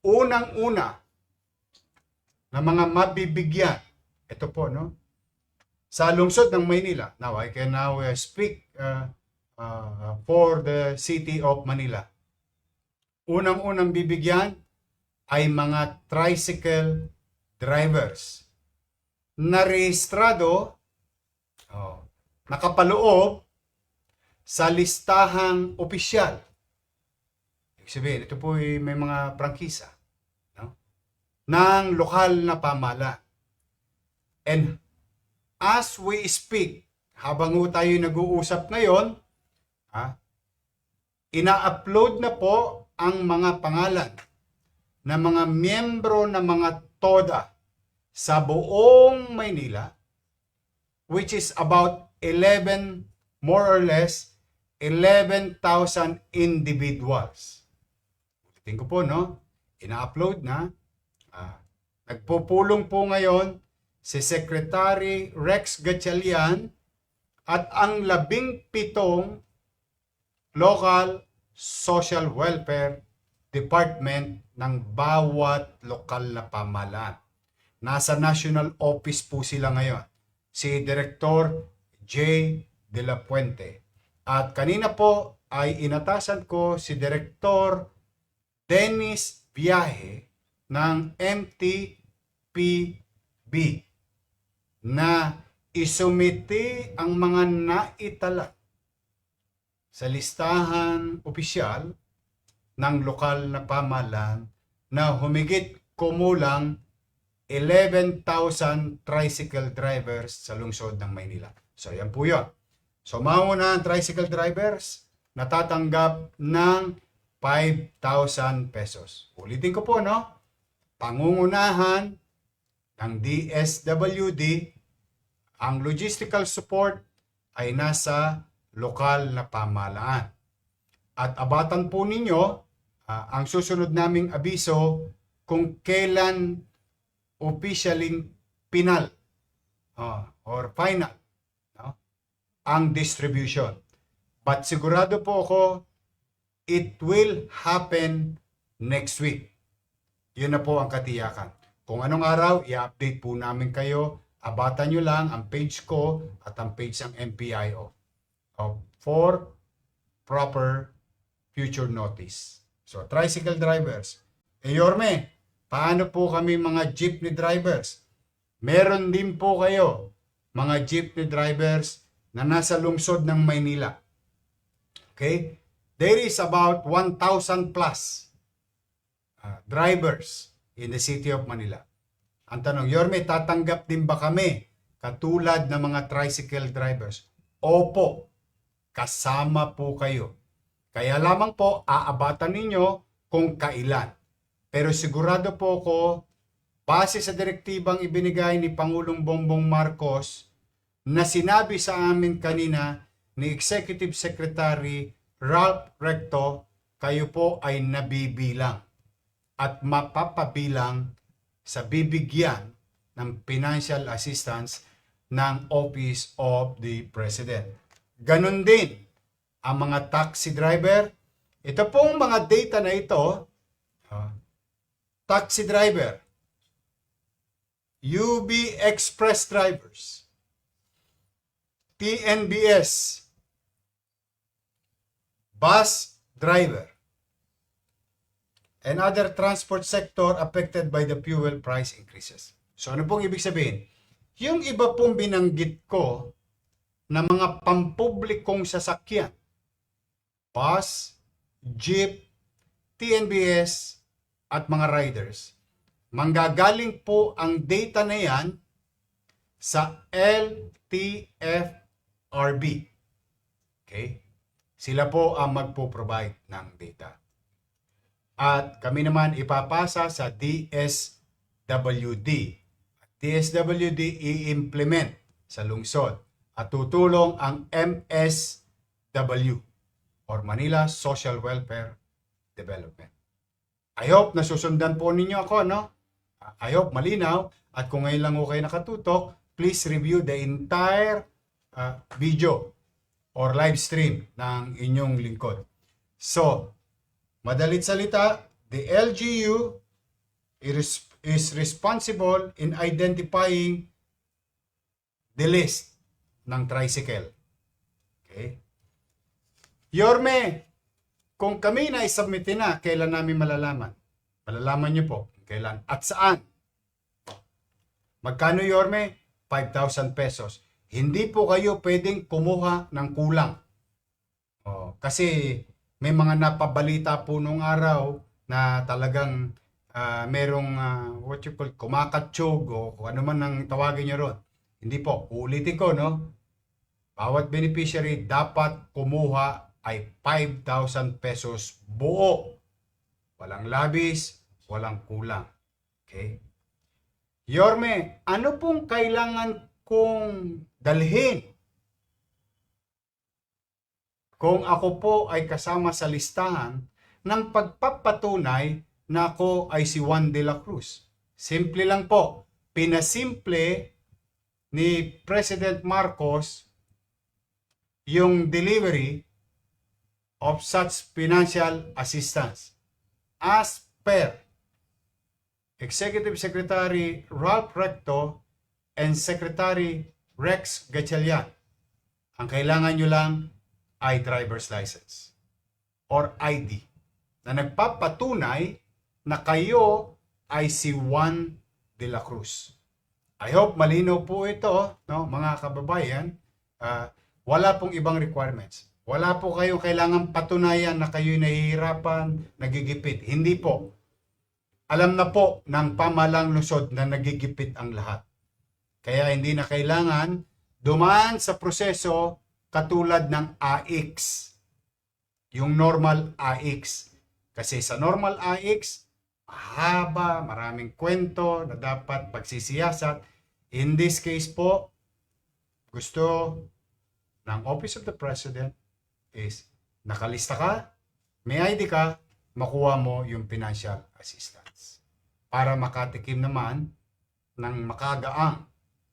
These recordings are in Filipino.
unang-una na mga mabibigyan, ito po, no? Sa lungsod ng Maynila. Now, I can now speak for the city of Manila. Unang-unang bibigyan ay mga tricycle drivers na rehistrado, nakapaloob sa listahang opisyal. Ibig sabihin, ito po ay may mga prangkisa, no? Ng lokal na pamahalaan. And as we speak, habang tayo nag-uusap ngayon, ina-upload na po ang mga pangalan ng mga miyembro ng mga TODA sa buong Maynila, which is about 11, more or less, 11,000 individuals. Tingko po, no? Ina-upload na. Nagpupulong po ngayon si Secretary Rex Gatchalian at ang 17 local social welfare department ng bawat lokal na pamahalaan. Nasa national office po sila ngayon. Si Director J. De La Puente. At kanina po ay inatasan ko si Director Dennis Viaje ng MTPB na isumiti ang mga naitala sa listahan opisyal ng lokal na pamahalaan na humigit kumulang 11,000 tricycle drivers sa lungsod ng Maynila. So, yan po yun. So, mauna ang tricycle drivers natatanggap ng 5,000 pesos. Ulitin ko po, no? Pangungunahan ng DSWD, ang logistical support ay nasa lokal na pamahalaan. At abatan po ninyo ang susunod naming abiso kung kailan officially final or final, no, ang distribution. But sigurado po ako, it will happen next week. Yun na po ang katiyakan. Kung anong araw, i-update po namin kayo. Abatan nyo lang ang page ko at ang page ng MPIO for proper future notice. So, tricycle drivers. Yorme, paano po kami mga jeepney drivers? Meron din po kayo mga jeepney drivers na nasa lungsod ng Maynila. Okay? There is about 1,000 plus drivers in the city of Manila. Ang tanong, Yorme, tatanggap din ba kami katulad ng mga tricycle drivers? Opo, kasama po kayo. Kaya lamang po, aabatan ninyo kung kailan. Pero sigurado po ko, base sa direktibang ibinigay ni Pangulong Bongbong Marcos na sinabi sa amin kanina ni Executive Secretary Ralph Recto, kayo po ay nabibilang at mapapabilang sa bibigyan ng financial assistance ng Office of the President. Ganon din ang mga taxi driver. Ito pong mga data na ito, taxi driver, UB Express drivers, TNBS, bus driver, and other transport sector affected by the fuel price increases. So ano pong ibig sabihin? Yung iba pong binanggit ko na mga pampublikong sasakyan, bus, jeep, TNBS, at mga riders, manggagaling po ang data na yan sa LTFRB. Okay? Sila po ang magpo-provide ng data. At kami naman ipapasa sa DSWD. DSWD i-implement sa lungsod at tutulong ang MSW or Manila Social Welfare Development. I hope nasusundan po ninyo ako, no? I hope malinaw. At kung ngayon lang kayo nakatutok, please review the entire video or live stream ng inyong lingkod. So, madalit salita, the LGU is responsible in identifying the list ng tricycle. Okay? Yorme, kung kami na isubmitin na, kailan namin malalaman? Malalaman niyo po kailan at saan. Magkano, Yorme? 5,000 pesos. Hindi po kayo pwedeng kumuha ng kulang. Kasi may mga napabalita po nung araw na talagang merong kumakatsog o kung ano man ang tawagin nyo ron. Hindi po. Uulitin ko, no? Bawat beneficiary dapat kumuha ay 5,000 pesos buo. Walang labis, walang kulang. Okay? Yorme, ano pong kailangan kong dalhin kung ako po ay kasama sa listahan ng pagpapatunay na ako ay si Juan de la Cruz? Simple lang po. Pinasimple ni President Marcos yung delivery of such financial assistance as per Executive Secretary Ralph Recto and Secretary Rex Gatchalian. Ang kailangan nyo lang ay driver's license or ID na nagpapatunay na kayo ay si Juan de la Cruz. I hope malinaw po ito, no, mga kababayan. Wala pong ibang requirements. Wala po kayong kailangan patunayan na kayo'y nahihirapan, nagigipit. Hindi po. Alam na po ng pamahalang lungsod na nagigipit ang lahat. Kaya hindi na kailangan dumaan sa proseso katulad ng AX. Yung normal AX. Kasi sa normal AX, mahaba, maraming kwento na dapat pagsisiyasat. In this case po, gusto ng Office of the President is nakalista ka, may ID ka, makuha mo yung financial assistance. Para makatikim naman ng makagaang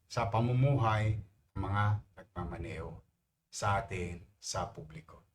sa pamumuhay ng mga nagmamaneho sa atin sa publiko.